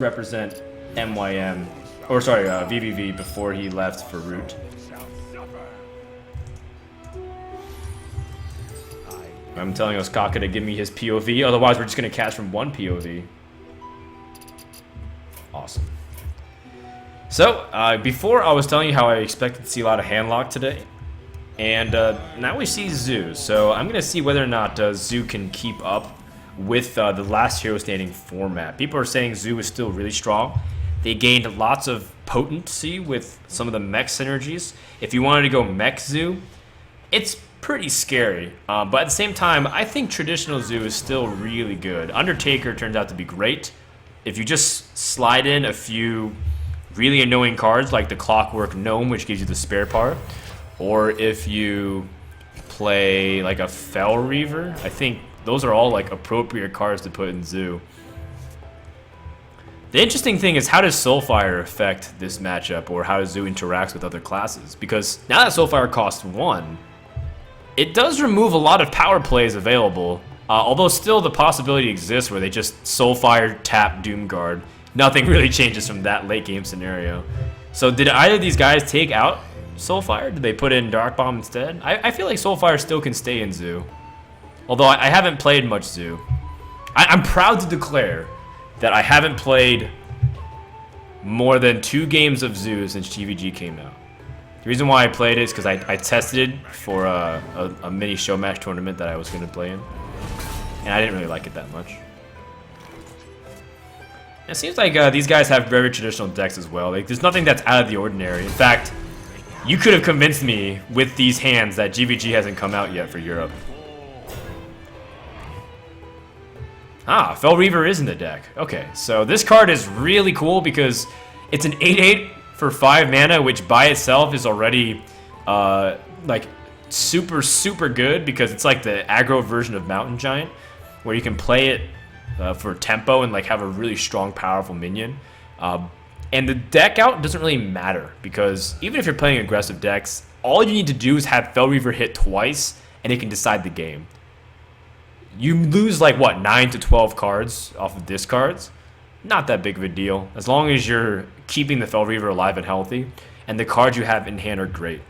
represent MYM, or sorry, vVv before he left for Root. I'm telling Ostkaka to give me his POV, otherwise we're just going to catch from one POV. Awesome. So, before I was telling you how I expected to see a lot of handlock today, and now we see Zoo. So I'm going to see whether or not Zoo can keep up with the last hero standing format. People are saying Zoo is still really strong. They gained lots of potency with some of the mech synergies. If you wanted to go mech Zoo, it's pretty scary. But at the same time, I think traditional Zoo is still really good. Undertaker turns out to be great. If you just slide in a few really annoying cards like the Clockwork Gnome, which gives you the spare part, or if you play like a Fel Reaver, I think those are all like appropriate cards to put in Zoo. The interesting thing is, how does Soulfire affect this matchup, or how does Zoo interacts with other classes? Because now that Soulfire costs 1, it does remove a lot of power plays available, although still the possibility exists where they just Soulfire, tap, Doomguard. Nothing really changes from that late game scenario. So did either of these guys take out Soulfire? Did they put in Dark Bomb instead? I feel like Soulfire still can stay in Zoo. Although I haven't played much Zoo. I'm proud to declare that I haven't played more than 2 games of Zoo since GVG came out. The reason why I played it is because I tested it for a mini show match tournament that I was going to play in. And I didn't really like it that much. It seems like these guys have very traditional decks as well. Like, there's nothing that's out of the ordinary. In fact, you could have convinced me with these hands that GVG hasn't come out yet for Europe. Ah, Fel Reaver is in the deck. Okay, so this card is really cool because it's an 8/8 for 5 mana, which by itself is already like super good because it's like the aggro version of Mountain Giant, where you can play it for tempo and like have a really strong, powerful minion. And the deck out doesn't really matter because even if you're playing aggressive decks, all you need to do is have Fel Reaver hit twice and it can decide the game. You lose like what, 9 to 12 cards off of discards? Not that big of a deal, as long as you're keeping the Fel Reaver alive and healthy, and the cards you have in hand are great.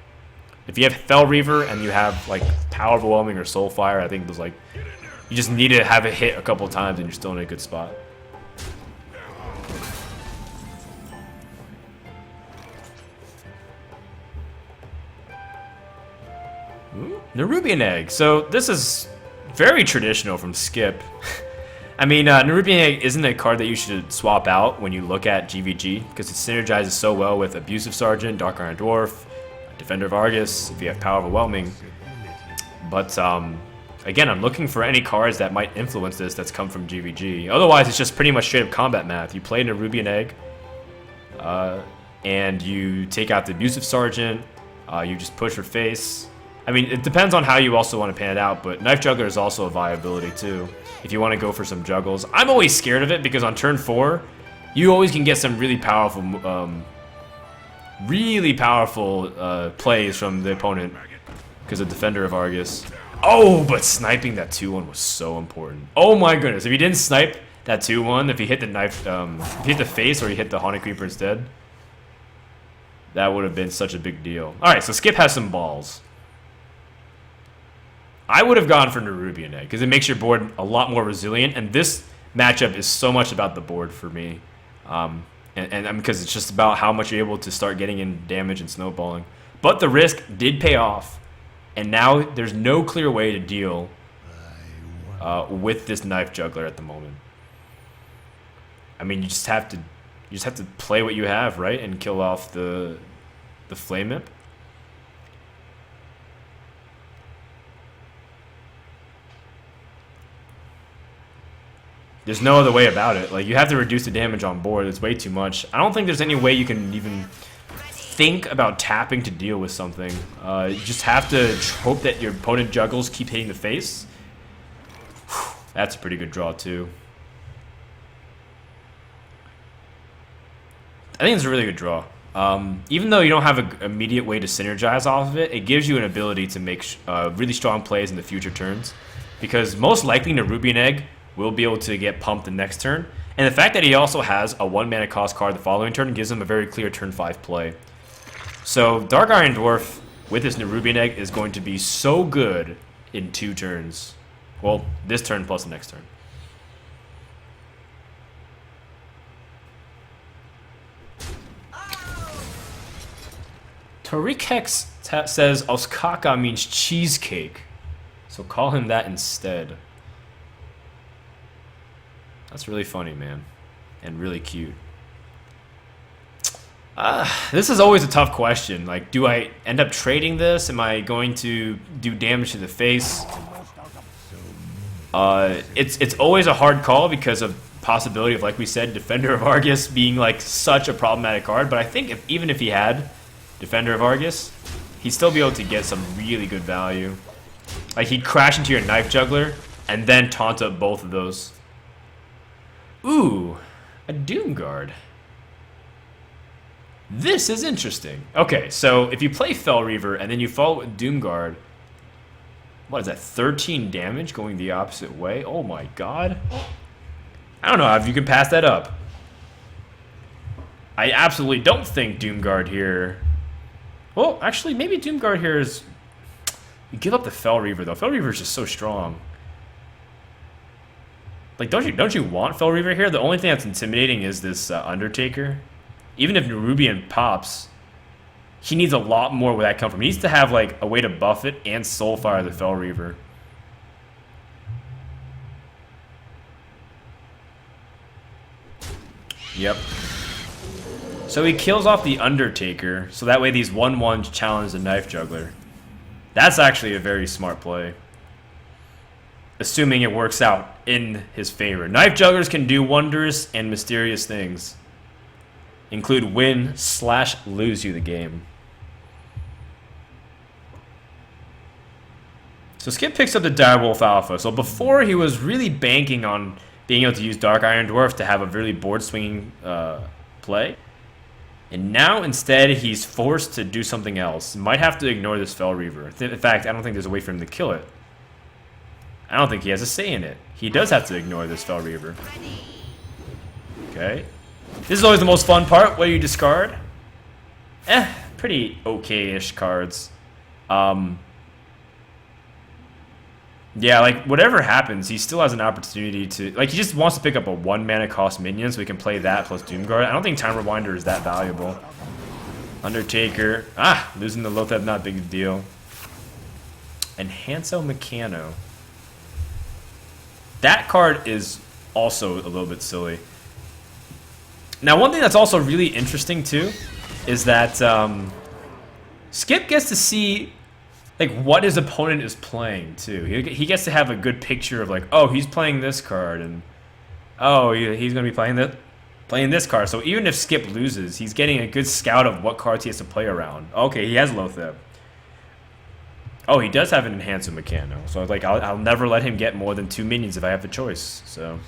If you have Fel Reaver and you have like Power Overwhelming or Soulfire, I think there's like, you just need to have it hit a couple times and you're still in a good spot. Ooh, Nerubian Egg. So this is very traditional from Skip. I mean, Nerubian Egg isn't a card that you should swap out when you look at GVG because it synergizes so well with Abusive Sergeant, Dark Iron Dwarf, Defender of Argus, if you have Power Overwhelming. But again, I'm looking for any cards that might influence this that's come from GVG. Otherwise, it's just pretty much straight up combat math. You play Nerubian Egg, and you take out the Abusive Sergeant, you just push for face. I mean, it depends on how you also want to pan it out, but Knife Juggler is also a viability too, if you want to go for some juggles. I'm always scared of it because on turn 4, you always can get some really powerful plays from the opponent because of Defender of Argus. Oh, but sniping that 2-1 was so important. Oh my goodness, if you didn't snipe that 2-1, if you hit the knife, if you hit the face or you hit the Haunted Creeper instead, that would have been such a big deal. Alright, so Skip has some balls. I would have gone for Nerubian Egg because it makes your board a lot more resilient, and this matchup is so much about the board for me. And because it's just about how much you're able to start getting in damage and snowballing. But the risk did pay off, and now there's no clear way to deal with this Knife Juggler at the moment. I mean, you just have to play what you have, right, and kill off the Flame Imp. There's no other way about it. Like, you have to reduce the damage on board. It's way too much. I don't think there's any way you can even think about tapping to deal with something. You just have to hope that your opponent juggles, keep hitting the face. That's a pretty good draw, too. I think it's a really good draw. Even though you don't have an immediate way to synergize off of it, it gives you an ability to make really strong plays in the future turns. Because most likely Nerubian Egg will be able to get pumped the next turn. And the fact that he also has a 1 mana cost card the following turn gives him a very clear turn 5 play. So Dark Iron Dwarf with this Nerubian Egg is going to be so good in 2 turns. Well, this turn plus the next turn. Tariq Hex says Ostkaka means cheesecake. So call him that instead. That's really funny, man. And really cute. This is always a tough question. Like, do I end up trading this? Am I going to do damage to the face? It's always a hard call because of possibility of, like we said, Defender of Argus being like such a problematic card. But I think even if he had Defender of Argus, he'd still be able to get some really good value. Like, he'd crash into your Knife Juggler and then taunt up both of those. Ooh, a Doomguard. This is interesting. Okay, so if you play Fel Reaver and then you follow with Doomguard, what is that, 13 damage going the opposite way? Oh my god. I don't know if you can pass that up. I absolutely don't think Doomguard here... Well, actually, maybe Doomguard here is... You give up the Fel Reaver, though. Fel Reaver is just so strong. Like, don't you want Fel Reaver here? The only thing that's intimidating is this Undertaker. Even if Nerubian pops, he needs a lot more where that comes from. He needs to have, like, a way to buff it and Soulfire the Fel Reaver. Yep. So he kills off the Undertaker, so that way these 1/1s challenge the Knife Juggler. That's actually a very smart play. Assuming it works out in his favor. Knife Jugglers can do wondrous and mysterious things. Include win/lose you the game. So Skip picks up the Direwolf Alpha. So before he was really banking on being able to use Dark Iron Dwarf to have a really board swinging play. And now instead he's forced to do something else. Might have to ignore this Fel Reaver. In fact, I don't think there's a way for him to kill it. I don't think he has a say in it. He does have to ignore this Fel Reaver. Okay. This is always the most fun part. What do you discard? Pretty okay-ish cards. Yeah, like, whatever happens, he still has an opportunity to... Like, he just wants to pick up a 1 mana cost minion so he can play that plus Doomguard. I don't think Time Rewinder is that valuable. Undertaker. Losing the Lotheb, not a big deal. And Hanso Meccano. That card is also a little bit silly. Now, one thing that's also really interesting, too, is that Skip gets to see... like, what his opponent is playing, too. He gets to have a good picture of, like, oh, he's playing this card, and oh, he's going to be playing this card. So even if Skip loses, he's getting a good scout of what cards he has to play around. Okay, he has Lotheb. Oh, he does have an Enhancer Meccano. So, like, I'll never let him get more than 2 minions if I have the choice. So,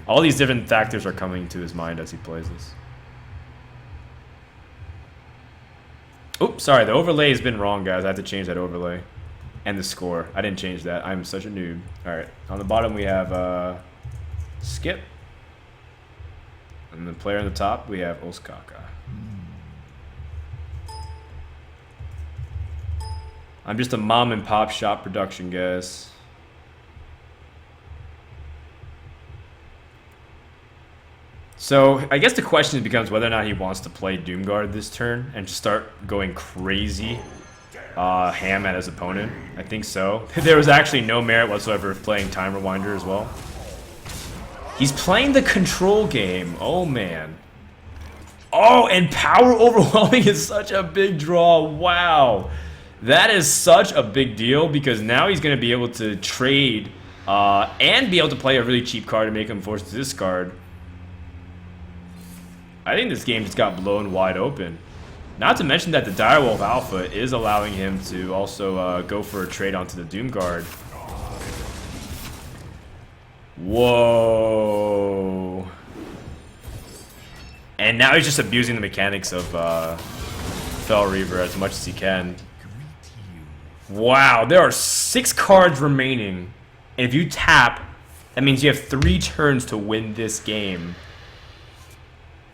all these different factors are coming to his mind as he plays this. Oops, sorry, the overlay has been wrong, guys. I have to change that overlay. And the score. I didn't change that. I'm such a noob. Alright, on the bottom we have Skip. And the player on the top, we have Ostkaka. I'm just a mom and pop shop production, guys. So, I guess the question becomes whether or not he wants to play Doomguard this turn and just start going crazy ham at his opponent. I think so. There was actually no merit whatsoever of playing Time Rewinder as well. He's playing the control game. Oh, man. Oh, and Power Overwhelming is such a big draw. Wow. That is such a big deal because now he's going to be able to trade and be able to play a really cheap card to make him forced to discard. I think this game just got blown wide open. Not to mention that the Direwolf Alpha is allowing him to also go for a trade onto the Doomguard. Whoa. And now he's just abusing the mechanics of Fel Reaver as much as he can. Wow, there are 6 cards remaining. And if you tap, That means you have 3 turns to win this game.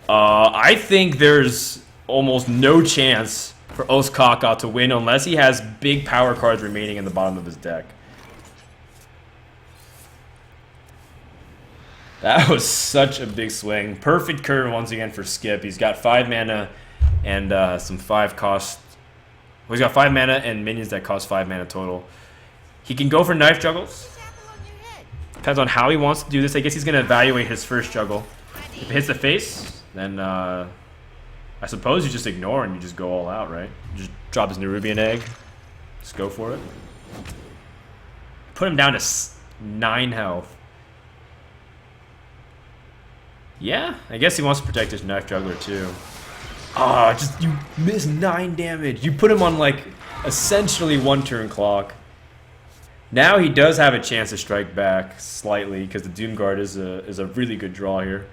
I think there's almost no chance for Ostkaka to win unless he has big power cards remaining in the bottom of his deck. That was such a big swing. Perfect curve once again for Skip. He's got 5 mana and some 5 cost. Well, he's got 5 mana and minions that cost 5 mana total. He can go for knife juggles. Depends on how he wants to do this. I guess he's going to evaluate his first juggle. If it hits the face, then I suppose you just ignore and you just go all out, right? You just drop his Nerubian egg. Just go for it. Put him down to 9 health. Yeah, I guess he wants to protect his knife juggler too. Ah, just you miss 9 damage. You put him on like essentially 1 turn clock. Now he does have a chance to strike back slightly because the Doomguard is a really good draw here.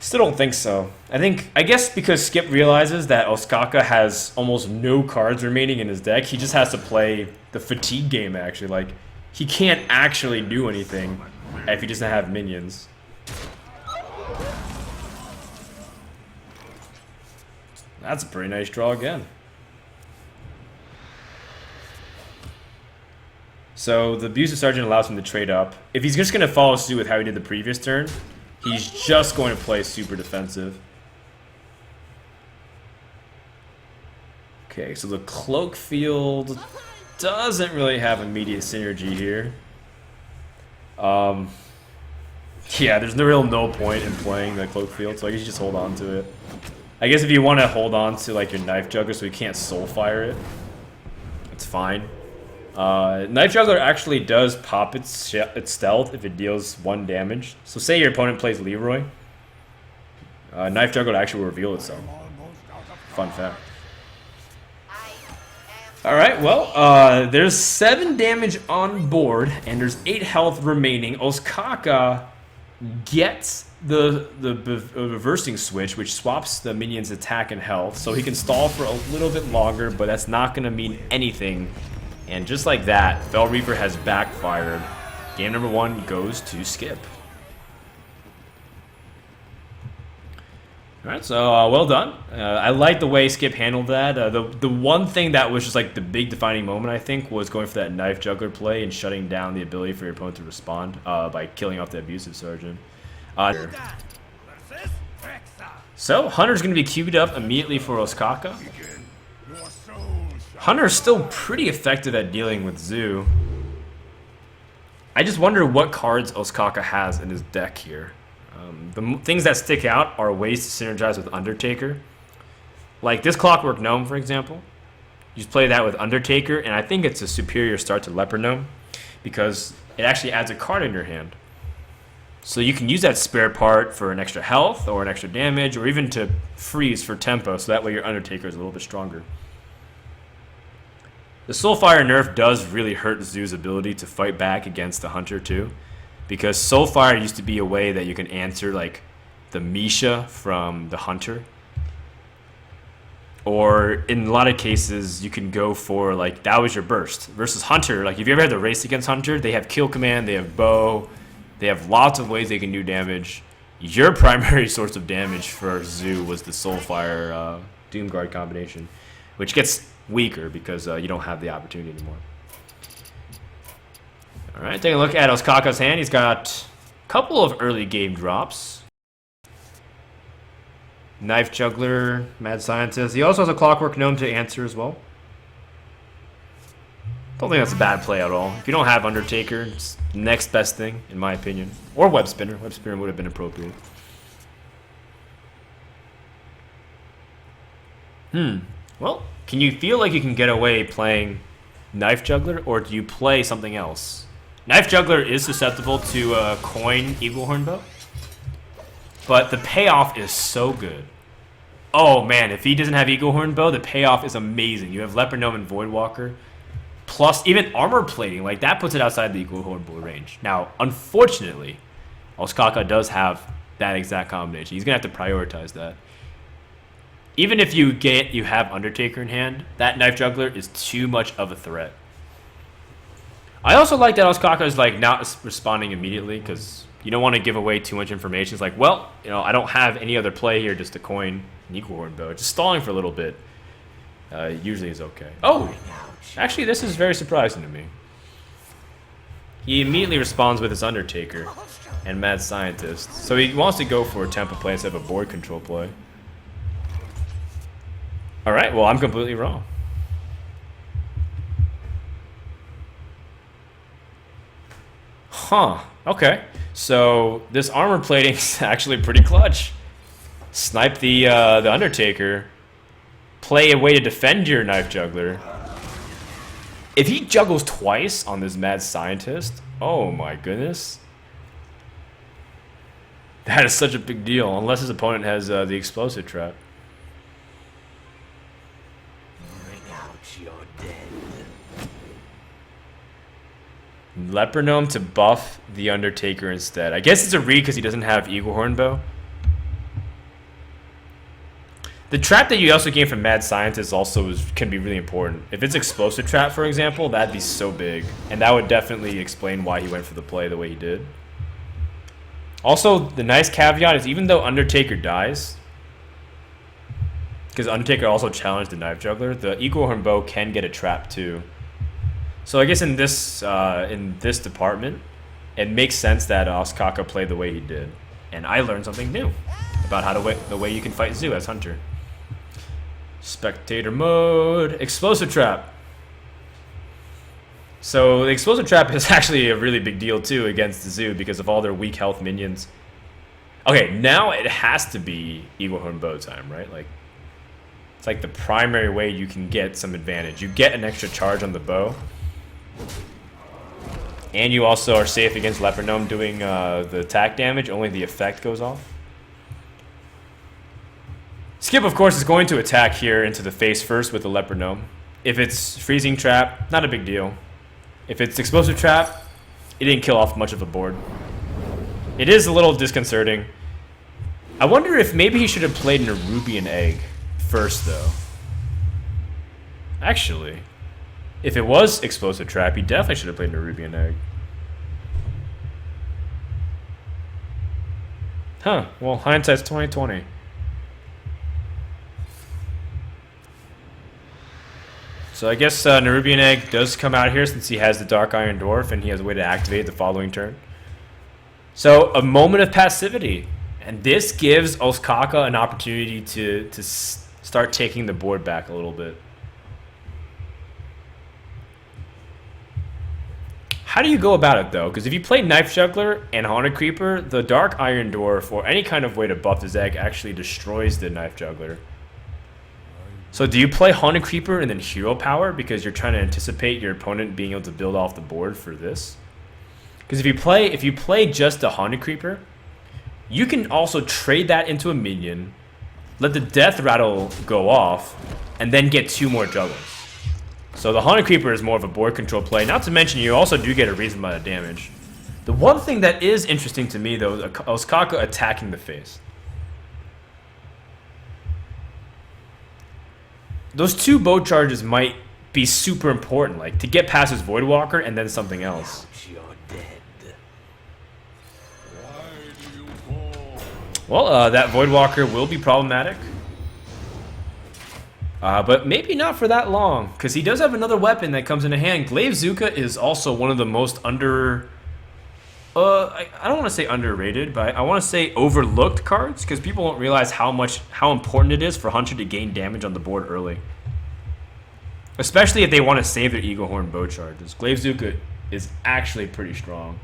Still don't think so. I guess because Skip realizes that Ostkaka has almost no cards remaining in his deck, he just has to play the fatigue game actually. Like he can't actually do anything if he doesn't have minions. That's a pretty nice draw again. So the Abusive Sergeant allows him to trade up. If he's just going to follow suit with how he did the previous turn, he's just going to play super defensive. Okay, so the Cloak Field doesn't really have immediate synergy here. Yeah, there's no point in playing the Cloak Field, so I guess you just hold on to it. I guess if you want to hold on to like your Knife Juggler so you can't Soulfire it, it's fine. Knife Juggler actually does pop its stealth if it deals 1 damage. So say your opponent plays Leroy, Knife Juggler actually will reveal itself. Fun fact. Alright, well, there's 7 damage on board, and there's 8 health remaining. Ostkaka gets the reversing switch, which swaps the minion's attack and health, so he can stall for a little bit longer, but that's not going to mean anything. And just like that, Fel Reaver has backfired. Game number 1 goes to Skip. Alright, so well done. I like the way Skip handled that. The one thing that was just like the big defining moment, I think, was going for that Knife Juggler play and shutting down the ability for your opponent to respond by killing off the Abusive Sergeant. So, Hunter's going to be queued up immediately for Ostkaka. Hunter's still pretty effective at dealing with Zoo. I just wonder what cards Ostkaka has in his deck here. The things that stick out are ways to synergize with Undertaker. Like this Clockwork Gnome, for example. You just play that with Undertaker, and I think it's a superior start to Leper Gnome because it actually adds a card in your hand. So you can use that spare part for an extra health or an extra damage or even to freeze for tempo, so that way your Undertaker is a little bit stronger. The Soulfire nerf does really hurt Zoo's ability to fight back against the Hunter too, because Soulfire used to be a way that you can answer like the Misha from the Hunter, or in a lot of cases you can go for like that was your burst versus Hunter. Like if you ever had to race against Hunter, they have kill command, they have bow, they have lots of ways they can do damage. Your primary source of damage for Zoo was the Soulfire Doomguard combination, which gets weaker because you don't have the opportunity anymore. Alright, taking a look at Ostkaka's hand. He's got a couple of early game drops. Knife Juggler, Mad Scientist. He also has a Clockwork Gnome to answer as well. Don't think that's a bad play at all. If you don't have Undertaker, it's the next best thing, in my opinion. Or Web Spinner. Web Spinner would have been appropriate. Well, can you feel like you can get away playing Knife Juggler, or do you play something else? Knife Juggler is susceptible to a coin Eagle Horn Bow, but the payoff is so good. Oh man, if he doesn't have Eagle Horn Bow, the payoff is amazing. You have Leper Gnome and Voidwalker, plus even armor plating. Like that puts it outside the Eagle Horn Bow range. Now, unfortunately, Ostkaka does have that exact combination. He's gonna have to prioritize that. Even if you have Undertaker in hand, that Knife Juggler is too much of a threat. I also like that Ostkaka is like not responding immediately because you don't want to give away too much information. It's like, well, you know, I don't have any other play here, just a coin, an equal horn bow. Just stalling for a little bit usually is okay. Oh, actually, this is very surprising to me. He immediately responds with his Undertaker and Mad Scientist. So he wants to go for a tempo play instead of a board control play. Alright, well, I'm completely wrong. Huh, okay. So this armor plating is actually pretty clutch. Snipe the Undertaker. Play a way to defend your Knife Juggler. If he juggles twice on this Mad Scientist, oh my goodness. That is such a big deal, unless his opponent has the Explosive Trap. Bring out your dead. Leper Gnome to buff the Undertaker instead. I guess it's a read because he doesn't have Eagle Horn Bow. The trap that you also gain from Mad Scientist also can be really important. If it's Explosive Trap, for example, that'd be so big. And that would definitely explain why he went for the play the way he did. Also, the nice caveat is even though Undertaker dies, because Undertaker also challenged the Knife Juggler, the Eagle Horn Bow can get a trap too. So I guess in this department, it makes sense that Ostkaka played the way he did. And I learned something new about how to the way you can fight Zoo as Hunter. Spectator mode, Explosive Trap. So the Explosive Trap is actually a really big deal too against the Zoo because of all their weak health minions. Okay, now it has to be Eagle Horn Bow time, right? Like, it's like the primary way you can get some advantage. You get an extra charge on the bow. And you also are safe against Leper Gnome doing the attack damage, only the effect goes off. Skip, of course, is going to attack here into the face first with the Leper Gnome. If it's Freezing Trap, not a big deal. If it's Explosive Trap, it didn't kill off much of a board. It is a little disconcerting. I wonder if maybe he should have played an Nerubian Egg first, though. Actually, if it was Explosive Trap, he definitely should have played Nerubian Egg. Huh, well, hindsight's 20/20. So I guess Nerubian Egg does come out here since he has the Dark Iron Dwarf and he has a way to activate the following turn. So a moment of passivity. And this gives Ostkaka an opportunity to start taking the board back a little bit. How do you go about it though? Because if you play Knife Juggler and Haunted Creeper, the Dark Iron Dwarf or any kind of way to buff his egg actually destroys the Knife Juggler. So do you play Haunted Creeper and then Hero Power because you're trying to anticipate your opponent being able to build off the board for this? Because if you play just a Haunted Creeper, you can also trade that into a minion, let the Death Rattle go off, and then get 2 more juggles. So the Haunted Creeper is more of a board control play. Not to mention you also do get a reasonable amount of damage. The one thing that is interesting to me though is Ostkaka attacking the face. Those 2 bow charges might be super important, like to get past his Voidwalker and then something else. Well, that Voidwalker will be problematic. But maybe not for that long, because he does have another weapon that comes into hand. Glaive Zuka is also one of the most I don't want to say underrated, but I want to say overlooked cards, because people don't realize how important it is for Hunter to gain damage on the board early. Especially if they want to save their Eagle Horn bow charges. Glaive Zuka is actually pretty strong.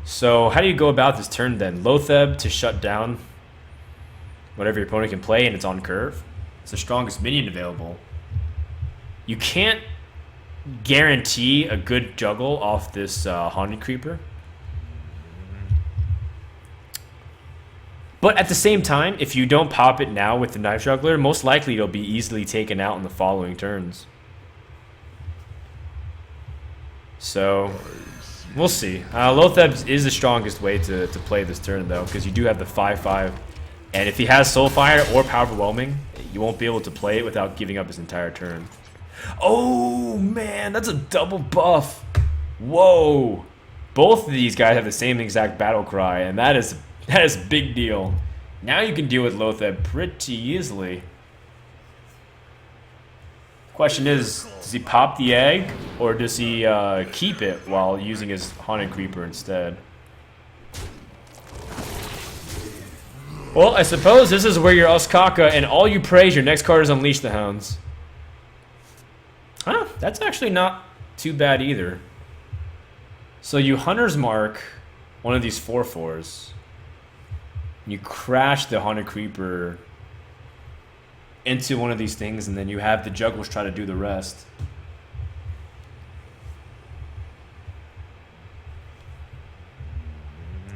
So how do you go about this turn then? Lotheb to shut down whatever your opponent can play, and it's on curve. It's the strongest minion available. You can't guarantee a good juggle off this Haunted Creeper. But at the same time, if you don't pop it now with the Knife Juggler, most likely it'll be easily taken out in the following turns. So we'll see. Lotheb is the strongest way to play this turn, though, because you do have the 5/5 And if he has Soulfire or Power Overwhelming, you won't be able to play it without giving up his entire turn. Oh man, that's a double buff. Whoa. Both of these guys have the same exact battle cry, and that is a big deal. Now you can deal with Lotheb pretty easily. Question is, does he pop the egg, or does he keep it while using his Haunted Creeper instead? Well, I suppose this is where you're Ostkaka, and all you pray is your next card is Unleash the Hounds. Huh, that's actually not too bad either. So you Hunter's Mark one of these 4/4s. You crash the Haunted Creeper into one of these things, and then you have the Jugglers try to do the rest.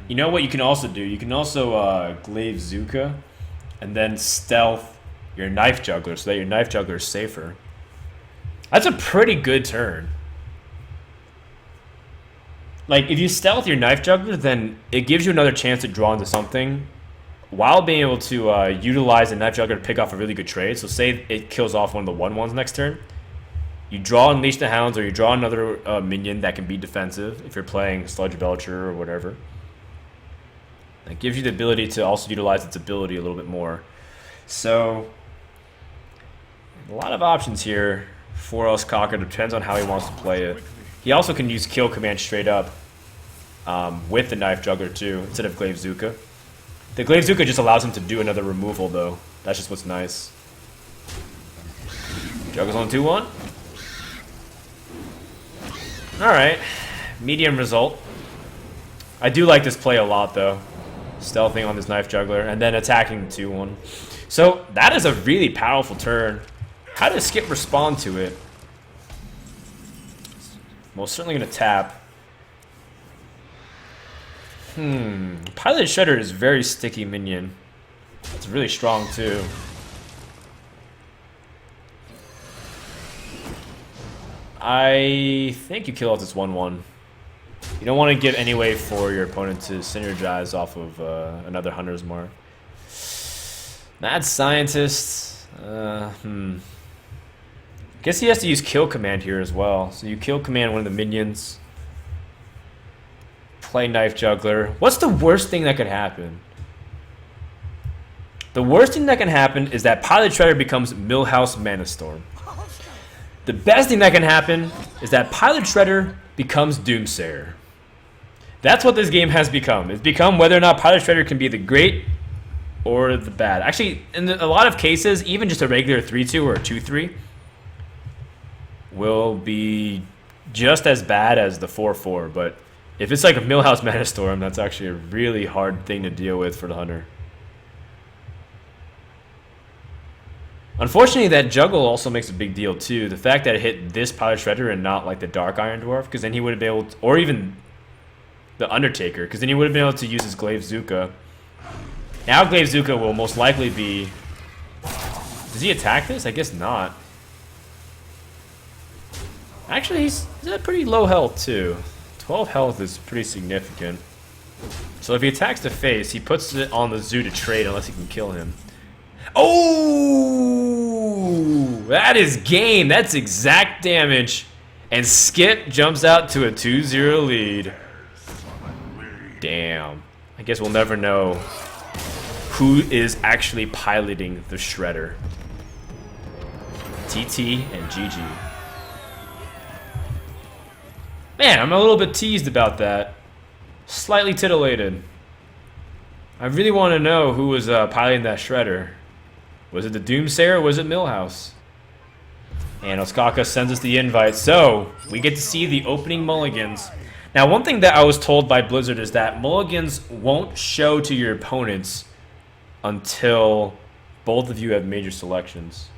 You know what you can also do? You can also Glaive Zuka and then stealth your Knife Juggler so that your Knife Juggler is safer. That's a pretty good turn. Like, if you stealth your Knife Juggler, then it gives you another chance to draw into something while being able to utilize the Knife Juggler to pick off a really good trade. So say it kills off one of the 1/1s next turn. You draw Unleash the Hounds, or you draw another minion that can be defensive if you're playing Sludge Belcher or whatever. It gives you the ability to also utilize its ability a little bit more. So, a lot of options here for Ostkaka. Depends on how he wants to play it. He also can use Kill Command straight up with the Knife Juggler too, instead of Glaive Zuka. The Glaive Zuka just allows him to do another removal though. That's just what's nice. Juggles on 2/1. Alright. Medium result. I do like this play a lot though. Stealthing on this Knife Juggler and then attacking the 2/1. So that is a really powerful turn. How does Skip respond to it? Most certainly going to tap. Pilot Shredder is a very sticky minion. It's really strong too. I think you kill off this 1/1. You don't want to give any way for your opponent to synergize off of another Hunter's Mark. Mad Scientist. Guess he has to use Kill Command here as well. So you Kill Command one of the minions. Play Knife Juggler. What's the worst thing that could happen? The worst thing that can happen is that Pilot Shredder becomes Millhouse Mana Storm. The best thing that can happen is that Pilot Shredder becomes Doomsayer. That's what this game has become. It's become whether or not Pilot Shredder can be the great or the bad. Actually, in a lot of cases, even just a regular 3/2 or a 2/3 will be just as bad as the 4/4. But if it's like a Millhouse Mana Storm, that's actually a really hard thing to deal with for the Hunter. Unfortunately, that Juggle also makes a big deal too. The fact that it hit this Pilot Shredder and not like the Dark Iron Dwarf, because then he would have been able to, or even the Undertaker, because then he would have been able to use his Glaive Zuka. Now Glaive Zuka will most likely be... Does he attack this? I guess not. Actually, he's at pretty low health too. 12 health is pretty significant. So if he attacks the face, he puts it on the Zoo to trade unless he can kill him. Oh! That is game. That's exact damage. And Skip jumps out to a 2-0 lead. Damn. I guess we'll never know who is actually piloting the Shredder. TT and GG. Man, I'm a little bit teased about that. Slightly titillated. I really want to know who was piloting that Shredder. Was it the Doomsayer or was it Millhouse? And Ostkaka sends us the invite, so we get to see the opening mulligans. Now, one thing that I was told by Blizzard is that mulligans won't show to your opponents until both of you have made your selections.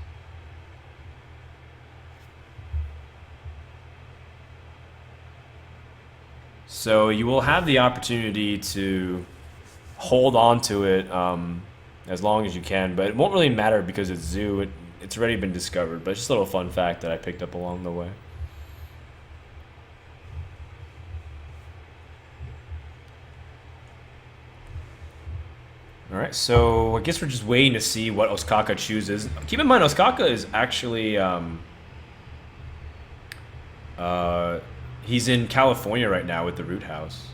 So you will have the opportunity to hold on to it as long as you can, but it won't really matter because it's Zoo. It's already been discovered, but it's just a little fun fact that I picked up along the way. Alright, so I guess we're just waiting to see what Ostkaka chooses. Keep in mind, Ostkaka is actually, he's in California right now with the Root House.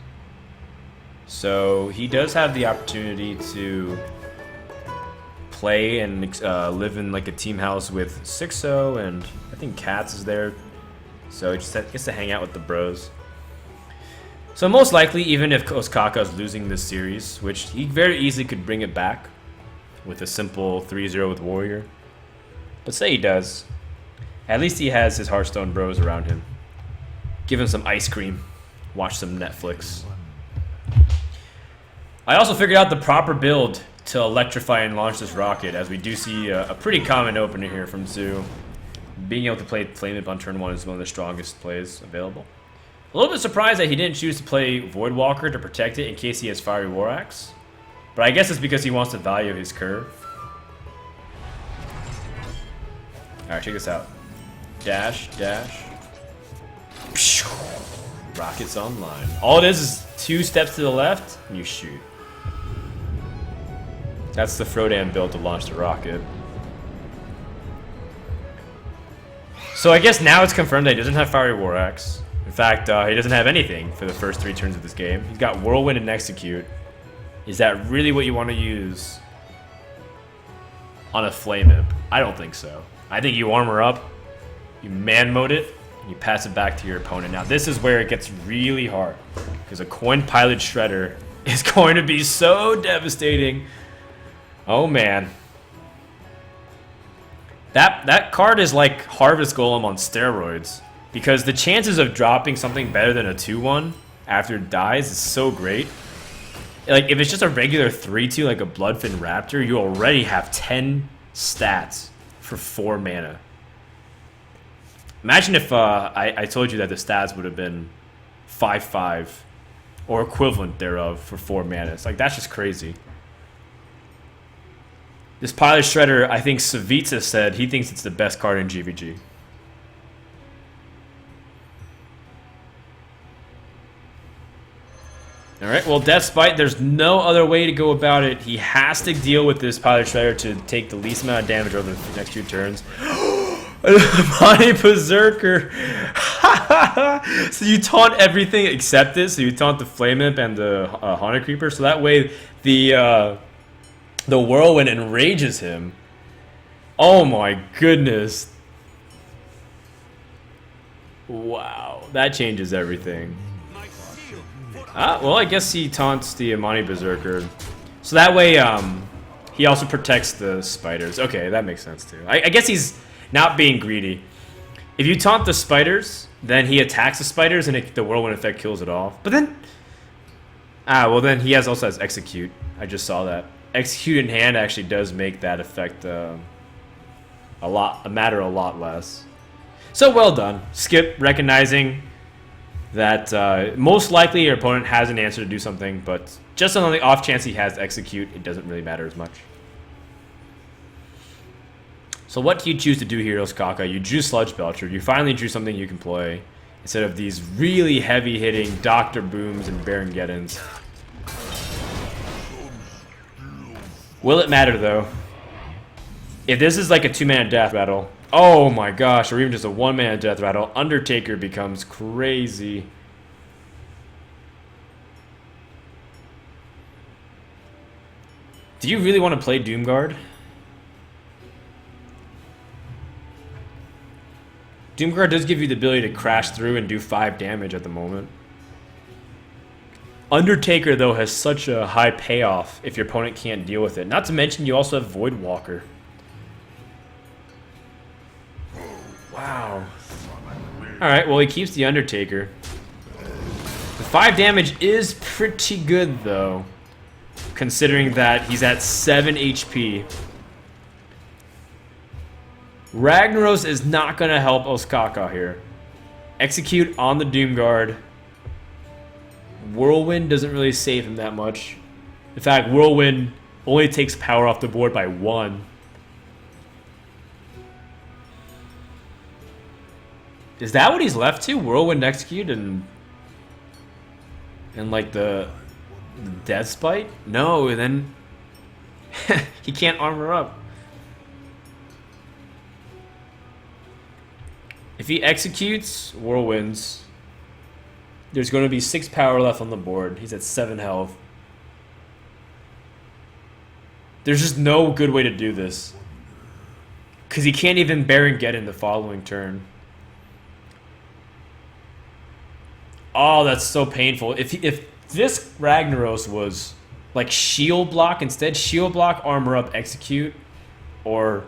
So he does have the opportunity to play and live in like a team house with Sixo, and I think Katz is there. So he just gets to hang out with the bros. So most likely, even if Ostkaka is losing this series, which he very easily could bring it back with a simple 3-0 with Warrior. But say he does, at least he has his HearthStone bros around him. Give him some ice cream, watch some Netflix. I also figured out the proper build to electrify and launch this rocket, as we do see a pretty common opener here from Zoo. Being able to play Flame Whip on turn 1 is one of the strongest plays available. A little bit surprised that he didn't choose to play Voidwalker to protect it in case he has Fiery War Axe. But I guess it's because he wants to value his curve. Alright, check this out. Dash, dash. Rockets online. All it is 2 steps to the left, and you shoot. That's the Frodan build to launch the rocket. So I guess now it's confirmed that he doesn't have Fiery War Axe. In fact, he doesn't have anything for the first 3 turns of this game. He's got Whirlwind and Execute. Is that really what you want to use on a Flame Imp? I don't think so. I think you armor up, you man mode it, and you pass it back to your opponent. Now this is where it gets really hard, because a Coin Pilot Shredder is going to be so devastating. Oh man. That card is like Harvest Golem on steroids, because the chances of dropping something better than a 2-1 after it dies is so great. Like if it's just a regular 3-2 like a Bloodfin Raptor, you already have 10 stats for 4 mana. Imagine if I told you that the stats would have been 5-5 or equivalent thereof for 4 mana. It's like, that's just crazy. This Pilot Shredder, I think Savitsa said he thinks it's the best card in GVG. Alright, well, Death Spite, there's no other way to go about it. He has to deal with this Pilot Shredder to take the least amount of damage over the next 2 turns. Money Berserker! So you taunt everything except this. So you taunt the Flame Imp and the Haunted Creeper. So that way the Whirlwind enrages him. Oh my goodness. Wow, that changes everything. Well, I guess he taunts the Amani Berserker. So that way, he also protects the spiders. Okay, that makes sense too. I guess he's not being greedy. If you taunt the spiders, then he attacks the spiders and the Whirlwind effect kills it off. But then... well then he also has Execute. I just saw that. Execute in hand actually does make that effect matter a lot less. So well done. Skip recognizing that most likely your opponent has an answer to do something, but just on the off chance he has Execute, it doesn't really matter as much. So what do you choose to do here, Ostkaka? You drew Sludge Belcher. You finally drew something you can play instead of these really heavy-hitting Dr. Booms and Baron Geddons. Will it matter, though? If this is like a 2-mana death rattle, oh my gosh, or even just a 1-mana death rattle, Undertaker becomes crazy. Do you really want to play Doomguard? Doomguard does give you the ability to crash through and do 5 damage at the moment. Undertaker, though, has such a high payoff if your opponent can't deal with it. Not to mention, you also have Voidwalker. Wow. Alright, well, he keeps the Undertaker. The 5 damage is pretty good, though, considering that he's at 7 HP. Ragnaros is not going to help Ostkaka here. Execute on the Doomguard. Whirlwind doesn't really save him that much. In fact, Whirlwind only takes power off the board by 1. Is that what he's left to? Whirlwind, Execute, and like the Death Spite? No, then He can't armor up. If he executes Whirlwinds, there's going to be 6 power left on the board. He's at 7 health. There's just no good way to do this. Because he can't even Baron get in the following turn. Oh, that's so painful. If this Ragnaros was like shield block instead, shield block, armor up, execute, or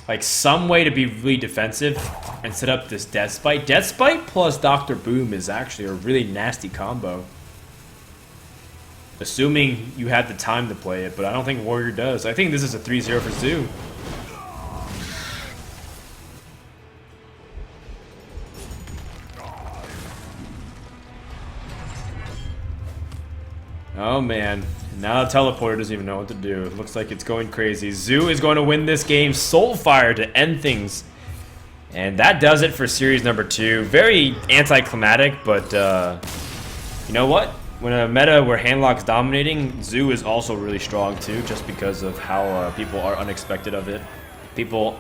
like some way to be really defensive and set up this Death Spite. Death Spite plus Dr. Boom is actually a really nasty combo. Assuming you had the time to play it, but I don't think Warrior does. I think this is a 3-0 for Zoo. Oh man, now the teleporter doesn't even know what to do. It looks like it's going crazy. Zoo is going to win this game. Soulfire to end things. And that does it for series number 2. Very anticlimactic, but you know what? When a meta where Handlock's dominating, Zoo is also really strong too, just because of how people are unexpected of it. People